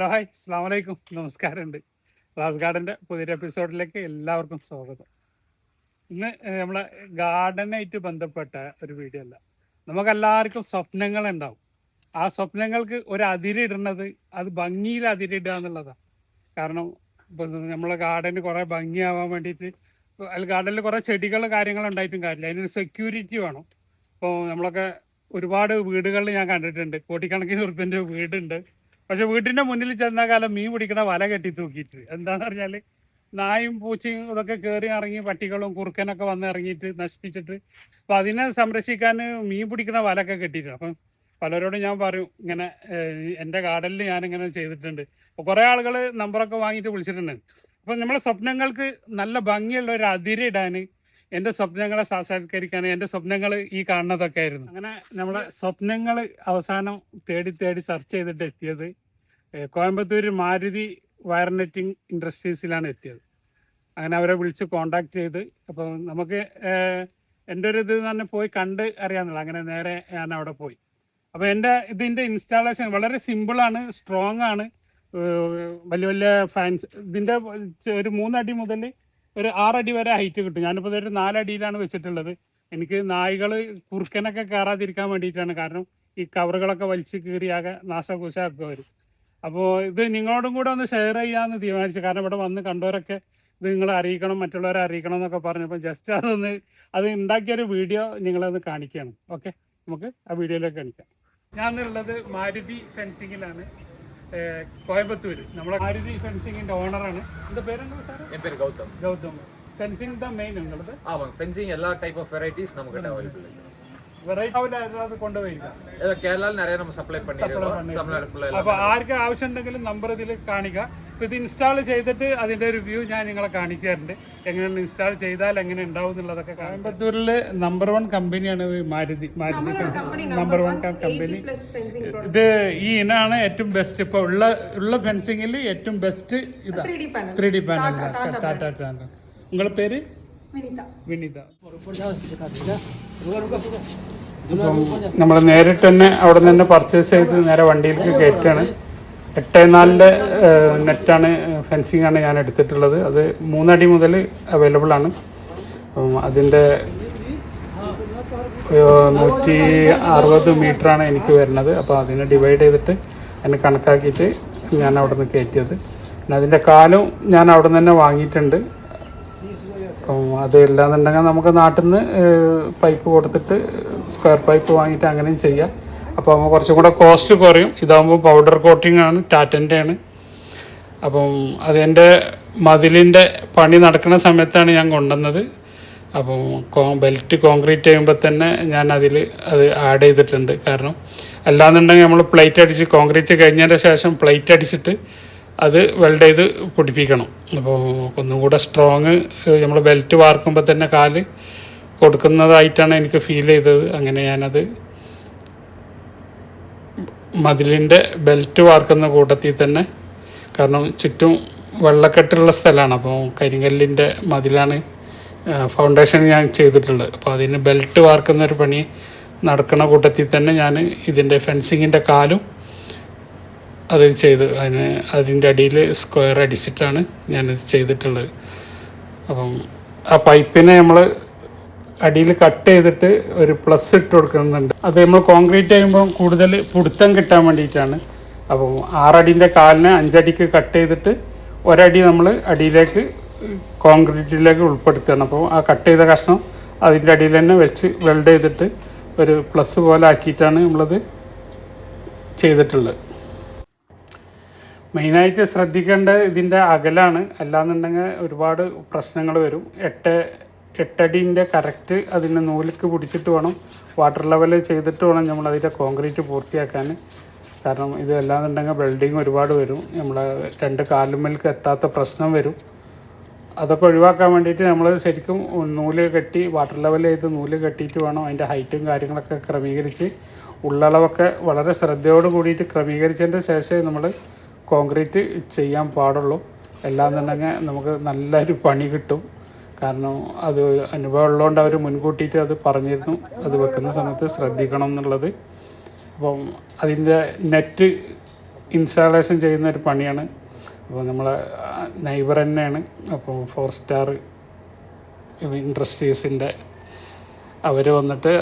Hi അസ്സാം വലൈക്കും നമസ്കാരമുണ്ട്. ഗ്ലാസ് ഗാർഡൻ്റെ പുതിയൊരു എപ്പിസോഡിലേക്ക് എല്ലാവർക്കും സ്വാഗതം. ഇന്ന് നമ്മളെ ഗാർഡനായിട്ട് ബന്ധപ്പെട്ട ഒരു വീഡിയോ അല്ല. നമുക്കെല്ലാവർക്കും സ്വപ്നങ്ങളുണ്ടാവും. ആ സ്വപ്നങ്ങൾക്ക് ഒരു അതിരിടുന്നത് അത് ഭംഗിയിൽ അതിരിടുക എന്നുള്ളതാണ്. കാരണം ഇപ്പം നമ്മളെ ഗാർഡന് കുറേ ഭംഗിയാവാൻ വേണ്ടിയിട്ട് ഗാർഡനിൽ കുറേ ചെടികൾ കാര്യങ്ങളുണ്ടായിട്ടും കാര്യമില്ല, അതിനൊരു സെക്യൂരിറ്റി വേണം. ഇപ്പോൾ നമ്മളൊക്കെ ഒരുപാട് വീടുകളിൽ ഞാൻ കണ്ടിട്ടുണ്ട്, കോടിക്കണക്കിന് ഉറുപ്പിൻ്റെ വീടുണ്ട്. പക്ഷെ വീട്ടിൻ്റെ മുന്നിൽ ചെന്ന കാലം മീൻ പിടിക്കണ വല കെട്ടി തൂക്കിയിട്ട് എന്താണെന്ന് പറഞ്ഞാൽ നായും പൂച്ചയും ഇതൊക്കെ കയറി ഇറങ്ങി പട്ടികളും കുറുക്കനൊക്കെ വന്ന് ഇറങ്ങിയിട്ട് നശിപ്പിച്ചിട്ട് അപ്പം അതിനെ സംരക്ഷിക്കാൻ മീൻ പിടിക്കണ വലയൊക്കെ കെട്ടിയിട്ടുണ്ട്. അപ്പം പലരോടും ഞാൻ പറയും ഇങ്ങനെ എൻ്റെ ഗാർഡനിൽ ഞാനിങ്ങനെ ചെയ്തിട്ടുണ്ട്. അപ്പോൾ കുറേ ആളുകൾ നമ്പറൊക്കെ വാങ്ങിയിട്ട് വിളിച്ചിട്ടുണ്ട്. അപ്പം നമ്മളെ സ്വപ്നങ്ങൾക്ക് നല്ല ഭംഗിയുള്ള ഒരു അതിരിടാൻ, എൻ്റെ സ്വപ്നങ്ങളെ സാക്ഷാത്കരിക്കാൻ, എൻ്റെ സ്വപ്നങ്ങൾ ഈ കാണുന്നതൊക്കെ ആയിരുന്നു. അങ്ങനെ നമ്മളെ സ്വപ്നങ്ങൾ അവസാനം തേടി തേടി സെർച്ച് ചെയ്തിട്ട് എത്തിയത് കോയമ്പത്തൂർ മാരുതി വയർ നെറ്റിംഗ് ഇൻഡസ്ട്രീസിലാണ് എത്തിയത്. അങ്ങനെ അവരെ വിളിച്ച് കോണ്ടാക്ട് ചെയ്ത് അപ്പോൾ നമുക്ക് എൻ്റെ ഒരു ഇത് തന്നെ പോയി കണ്ട് അറിയാമെന്നുള്ളൂ. അങ്ങനെ നേരെ ഞാൻ അവിടെ പോയി. അപ്പോൾ ഇതിൻ്റെ ഇൻസ്റ്റാളേഷൻ വളരെ സിമ്പിളാണ്, സ്ട്രോങ് ആണ്. വലിയ വലിയ ഫാൻസ് ഇതിൻ്റെ ഒരു 3 അടി മുതൽ ഒരു 6 അടി വരെ ഹൈറ്റ് കിട്ടും. ഞാനിപ്പോൾ ഒരു 4 അടിയിലാണ് വെച്ചിട്ടുള്ളത്. എനിക്ക് നായ്കൾ കുറുക്കനൊക്കെ കയറാതിരിക്കാൻ വേണ്ടിയിട്ടാണ്. കാരണം ഈ കവറുകളൊക്കെ വലിച്ച് കീറിയാകെ നാശകൂശാക്കുക വരും. അപ്പോൾ ഇത് നിങ്ങളോടും കൂടെ ഒന്ന് ഷെയർ ചെയ്യാമെന്ന് തീരുമാനിച്ചു. കാരണം ഇവിടെ വന്ന് കണ്ടവരൊക്കെ ഇത് നിങ്ങളെ അറിയിക്കണം, മറ്റുള്ളവരെ അറിയിക്കണം എന്നൊക്കെ പറഞ്ഞപ്പോൾ ജസ്റ്റ് അത് ഉണ്ടാക്കിയൊരു വീഡിയോ നിങ്ങളൊന്ന് കാണിക്കുകയാണ്. ഓക്കെ, നമുക്ക് ആ വീഡിയോയിലേക്ക് കാണിക്കാം. ഞാനുള്ളത് മാരുതി ഫെൻസിങ്ങിലാണ്, കോയമ്പത്തൂർ. നമ്മളെ മാരുതി ഫെൻസിങ്ങിൻ്റെ ഓണറാണ്. എൻ്റെ പേരെന്താ സാർ? என் பேர் கௌதம். ഗൗതം. ഫെൻസിങ് தான் மெயின் உங்களது? ஆமாங்க, ஃபென்சிங் எல்லா டைப் ஆஃப் வெரைட்டிஸ் நம்மகிட்ட அவைலபிள் இருக்கு. വെറൈറ്റി ഏതാவது കൊണ്ടുപോയിരിക്കാം. கேரளால நிறைய நம்ம சப்ளை பண்ணிருக்கோம், தமிழ்நாடு ஃபுல்லா. അപ്പോൾ ആർക്ക് ആവശ്യമുണ്ടെങ്കിലും നമ്പർ ഇതിൽ കാണിക്കുക. ഇപ്പോൾ ഇത് ഇൻസ്റ്റാൾ ചെയ്തിട്ട് അതിൻ്റെ ഒരു വ്യൂ ഞാൻ നിങ്ങളെ കാണിക്കാറുണ്ട്. എങ്ങനെയാണ് ഇൻസ്റ്റാൾ ചെയ്താൽ എങ്ങനെ ഉണ്ടാവും എന്നുള്ളതൊക്കെ. കോയമ്പത്തൂരിൽ നമ്പർ 1 കമ്പനിയാണ് മാരുതി നമ്പർ 1 കമ്പനി. ഇത് ഈ ഇനാണ് ഏറ്റവും ബെസ്റ്റ്. ഇപ്പോൾ ഉള്ള ഫെൻസിങ്ങിൽ ഏറ്റവും ബെസ്റ്റ് ഇതാ 3D പാനൽ ടാറ്റ. നിങ്ങളുടെ പേര്? വിനിത. നമ്മൾ നേരിട്ട് തന്നെ അവിടെ നിന്ന് പർച്ചേസ് ചെയ്ത് നേരെ വണ്ടിയിലേക്ക് കയറ്റാണ്. 8.4 നെറ്റാണ്, ഫെൻസിങ് ആണ് ഞാൻ എടുത്തിട്ടുള്ളത്. അത് 3 അടി മുതൽ അവൈലബിൾ ആണ്. അതിൻ്റെ 160 മീറ്ററാണ് എനിക്ക് വരുന്നത്. അപ്പോൾ അതിനെ ഡിവൈഡ് ചെയ്തിട്ട് അതിനെ കണക്കാക്കിയിട്ട് ഞാൻ അവിടെ നിന്ന് കയറ്റിയത്. പിന്നെ അതിൻ്റെ കാലും ഞാൻ അവിടെ നിന്ന് തന്നെ വാങ്ങിയിട്ടുണ്ട്. അപ്പം അതില്ലാന്നുണ്ടെങ്കിൽ നമുക്ക് നാട്ടിൽ നിന്ന് പൈപ്പ് കൊടുത്തിട്ട് സ്ക്വയർ പൈപ്പ് വാങ്ങിയിട്ട് അങ്ങനെയും ചെയ്യാം. അപ്പോൾ നമുക്ക് കുറച്ചും കൂടെ കോസ്റ്റ് കുറയും. ഇതാകുമ്പോൾ പൗഡർ കോട്ടിംഗ് ആണ്, ടാറ്റൻ്റെ ആണ്. അപ്പം അതെൻ്റെ മതിലിൻ്റെ പണി നടക്കുന്ന സമയത്താണ് ഞാൻ കൊണ്ടുവന്നത്. അപ്പം ബെൽറ്റ് കോൺക്രീറ്റ് ചെയ്യുമ്പോൾ തന്നെ ഞാൻ അത് ആഡ് ചെയ്തിട്ടുണ്ട്. കാരണം അല്ലാന്നുണ്ടെങ്കിൽ നമ്മൾ പ്ലേറ്റ് അടിച്ച് കോൺക്രീറ്റ് കഴിഞ്ഞതിൻ്റെ ശേഷം പ്ലേറ്റ് അടിച്ചിട്ട് അത് വെൽഡ് ചെയ്ത് പിടിപ്പിക്കണം. അപ്പോൾ ഒന്നും കൂടെ സ്ട്രോങ് നമ്മൾ ബെൽറ്റ് വാർക്കുമ്പോൾ തന്നെ കാല് കൊടുക്കുന്നതായിട്ടാണ് എനിക്ക് ഫീൽ ചെയ്തത്. അങ്ങനെ ഞാനത് മതിലിൻ്റെ ബെൽറ്റ് വാർക്കുന്ന കൂട്ടത്തിൽ തന്നെ, കാരണം ചുറ്റും വെള്ളക്കെട്ടുള്ള സ്ഥലമാണ്. അപ്പോൾ കരിങ്കല്ലിൻ്റെ മതിലാണ് ഫൗണ്ടേഷൻ ഞാൻ ചെയ്തിട്ടുള്ളത്. അപ്പോൾ അതിന് ബെൽറ്റ് വാർക്കുന്നൊരു പണി നടക്കുന്ന കൂട്ടത്തിൽ തന്നെ ഞാൻ ഇതിൻ്റെ ഫെൻസിങ്ങിൻ്റെ കാലും അതിൽ ചെയ്ത് അതിൻ്റെ അടിയിൽ സ്ക്വയർ അടിച്ചിട്ടാണ് ഞാനിത് ചെയ്തിട്ടുള്ളത്. അപ്പം ആ പൈപ്പിനെ നമ്മൾ അടിയിൽ കട്ട് ചെയ്തിട്ട് ഒരു പ്ലസ് ഇട്ട് കൊടുക്കുന്നുണ്ട്. അത് നമ്മൾ കോൺക്രീറ്റ് ചെയ്യുമ്പോൾ കൂടുതൽ പിടുത്തം കിട്ടാൻ വേണ്ടിയിട്ടാണ്. അപ്പം 6 അടിൻ്റെ കാലിനെ 5 അടിക്ക് കട്ട് ചെയ്തിട്ട് 1 അടി നമ്മൾ അടിയിലേക്ക് കോൺക്രീറ്റിലേക്ക് ഉൾപ്പെടുത്തുകയാണ്. അപ്പോൾ ആ കട്ട് ചെയ്ത കഷ്ണം അതിൻ്റെ അടിയിൽ തന്നെ വെച്ച് വെൽഡ് ചെയ്തിട്ട് ഒരു പ്ലസ് പോലെ ആക്കിയിട്ടാണ് നമ്മളത് ചെയ്തിട്ടുള്ളത്. മെയിനായിട്ട് ശ്രദ്ധിക്കേണ്ട ഇതിൻ്റെ അകലാണ്. അല്ലാന്നുണ്ടെങ്കിൽ ഒരുപാട് പ്രശ്നങ്ങൾ വരും. 8 അടീൻ്റെ കറക്റ്റ് അതിന് നൂലിക്ക് പിടിച്ചിട്ട് വേണം, വാട്ടർ ലെവൽ ചെയ്തിട്ട് വേണം നമ്മൾ അതിൻ്റെ കോൺക്രീറ്റ് പൂർത്തിയാക്കാൻ. കാരണം ഇത് അല്ലാന്നുണ്ടെങ്കിൽ വെൽഡിങ് ഒരുപാട് വരും, നമ്മളെ 2 കാലുമ്മേൽക്ക് എത്താത്ത പ്രശ്നം വരും. അതൊക്കെ ഒഴിവാക്കാൻ വേണ്ടിയിട്ട് നമ്മൾ ശരിക്കും നൂല് കെട്ടി വാട്ടർ ലെവൽ ചെയ്ത് നൂല് കെട്ടിയിട്ട് വേണം അതിൻ്റെ ഹൈറ്റും കാര്യങ്ങളൊക്കെ ക്രമീകരിച്ച്, ഉള്ളളവൊക്കെ വളരെ ശ്രദ്ധയോട് കൂടിയിട്ട് ക്രമീകരിച്ചതിൻ്റെ ശേഷമേ നമ്മൾ കോൺക്രീറ്റ് ചെയ്യാൻ പാടുള്ളൂ. എല്ലാന്നുണ്ടെങ്കിൽ നമുക്ക് നല്ലൊരു പണി കിട്ടും. കാരണം അത് അനുഭവം ഉള്ളതുകൊണ്ട് അവർ മുൻകൂട്ടിയിട്ട് അത് പറഞ്ഞിരുന്നു, അത് വെക്കുന്ന സമയത്ത് ശ്രദ്ധിക്കണം എന്നുള്ളത്. അപ്പം അതിൻ്റെ നെറ്റ് ഇൻസ്റ്റാളേഷൻ ചെയ്യുന്ന ഒരു പണിയാണ്. അപ്പോൾ നമ്മളെ നൈബർ തന്നെയാണ്. അപ്പോൾ 4 സ്റ്റാർ ഇൻഡസ്ട്രീസിൻ്റെ അവർ വന്നിട്ട്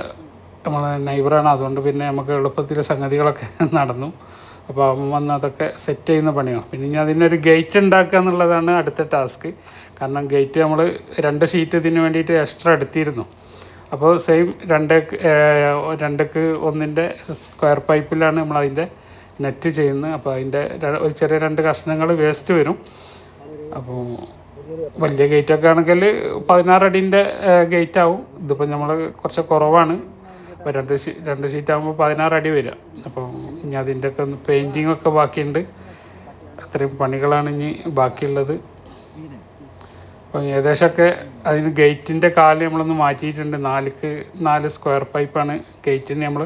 നമ്മളെ നൈബറാണ്. അതുകൊണ്ട് പിന്നെ നമുക്ക് എളുപ്പത്തിൽ സംഗതികളൊക്കെ നടന്നു. അപ്പോൾ അവൻ വന്ന് അതൊക്കെ സെറ്റ് ചെയ്യുന്ന പണിയാണ്. പിന്നെ ഇനി അതിനൊരു ഗേറ്റ് ഉണ്ടാക്കുക എന്നുള്ളതാണ് അടുത്ത ടാസ്ക്. കാരണം ഗേറ്റ് നമ്മൾ 2 ഷീറ്റ് ഇതിന് വേണ്ടിയിട്ട് എക്സ്ട്രാ എടുത്തിരുന്നു. അപ്പോൾ സെയിം 2:1 സ്ക്വയർ പൈപ്പിലാണ് നമ്മളതിൻ്റെ നെറ്റ് ചെയ്യുന്നത്. അപ്പോൾ അതിൻ്റെ ഒരു ചെറിയ 2 കഷ്ണങ്ങൾ വേസ്റ്റ് വരും. അപ്പോൾ വലിയ ഗേറ്റൊക്കെ ആണെങ്കിൽ 16 അടീൻ്റെ ഗേറ്റ് ആവും. ഇതിപ്പോൾ നമ്മൾ കുറച്ച് കുറവാണ്. അപ്പോൾ 2 ഷീറ്റ് ആകുമ്പോൾ 16 അടി വരിക. അപ്പോൾ ഇനി അതിൻ്റെയൊക്കെ ഒന്ന് പെയിൻറ്റിങ്ങൊക്കെ ബാക്കിയുണ്ട്. അത്രയും പണികളാണ് ഇനി ബാക്കിയുള്ളത്. അപ്പോൾ ഏകദേശമൊക്കെ അതിന് ഗേറ്റിൻ്റെ കാല് നമ്മളൊന്ന് മാറ്റിയിട്ടുണ്ട്. 4 സ്ക്വയർ പൈപ്പാണ് ഗേറ്റിന് നമ്മൾ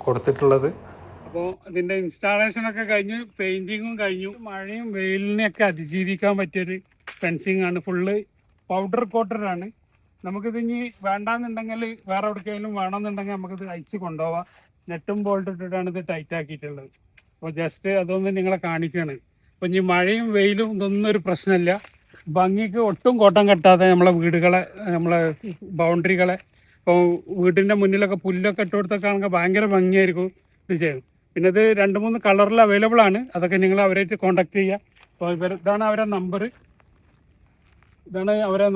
കൊടുത്തിട്ടുള്ളത്. അപ്പോൾ ഇതിൻ്റെ ഇൻസ്റ്റാളേഷനൊക്കെ കഴിഞ്ഞ് പെയിൻറ്റിങ്ങും കഴിഞ്ഞു. മഴയും വെയിലിനെയൊക്കെ അതിജീവിക്കാൻ പറ്റിയൊരു ഫെൻസിങ് ആണ്. ഫുള്ള് പൗഡർ കോട്ടഡാണ്. നമുക്കിത് ഇനി വേണ്ടാന്നുണ്ടെങ്കിൽ വേറെ എവിടേക്കെങ്കിലും വേണമെന്നുണ്ടെങ്കിൽ നമുക്കിത് അയച്ച് കൊണ്ടുപോവാം. നെറ്റും ബോൾട്ട് ഇട്ടിട്ടാണ് ഇത് ടൈറ്റ് ആക്കിയിട്ടുള്ളത്. അപ്പോൾ ജസ്റ്റ് അതൊന്ന് നിങ്ങളെ കാണിക്കുകയാണ്. അപ്പോൾ ഇനി മഴയും വെയിലും ഇതൊന്നും ഒരു പ്രശ്നമില്ല. ഭംഗിക്ക് ഒട്ടും കോട്ടം കെട്ടാതെ നമ്മളെ വീടുകളെ, നമ്മളെ ബൗണ്ടറികളെ, ഇപ്പോൾ വീടിൻ്റെ മുന്നിലൊക്കെ പുല്ലൊക്കെ ഇട്ട് കൊടുത്തൊക്കെ ആണെങ്കിൽ ഭയങ്കര ഭംഗിയായിരിക്കും ഇത് ചെയ്യും. പിന്നെ ഇത് 2-3 കളറിൽ അവൈലബിൾ ആണ്. അതൊക്കെ നിങ്ങൾ അവരായിട്ട് കോൺടാക്ട് ചെയ്യുക. അപ്പോൾ ഇതാണ് അവരുടെ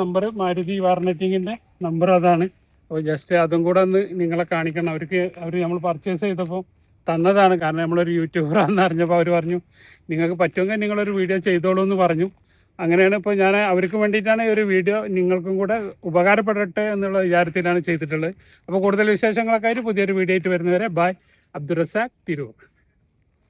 നമ്പർ, മാരുതി വാർനെറ്റിങ്ങിൻ്റെ നമ്പർ അതാണ്. അപ്പോൾ ജസ്റ്റ് അതും കൂടെ ഒന്ന് നിങ്ങളെ കാണിക്കണം. അവർ നമ്മൾ പർച്ചേസ് ചെയ്തപ്പോൾ തന്നതാണ്. കാരണം നമ്മളൊരു യൂട്യൂബറാണെന്ന് അറിഞ്ഞപ്പോൾ അവർ പറഞ്ഞു നിങ്ങൾക്ക് പറ്റുമെങ്കിൽ നിങ്ങളൊരു വീഡിയോ ചെയ്തോളൂ എന്ന് പറഞ്ഞു. അങ്ങനെയാണ് ഇപ്പോൾ ഞാൻ അവർക്ക് വേണ്ടിയിട്ടാണ് ഈ ഒരു വീഡിയോ നിങ്ങൾക്കും കൂടെ ഉപകാരപ്പെടട്ടെ എന്നുള്ള വിചാരത്തിലാണ് ചെയ്തിട്ടുള്ളത്. അപ്പോൾ കൂടുതൽ വിശേഷങ്ങളൊക്കെ ആയിട്ട് പുതിയൊരു വീഡിയോ ആയിട്ട് വരുന്നവരെ ബൈ. അബ്ദുൾ റസാഖ്, തിരൂർ.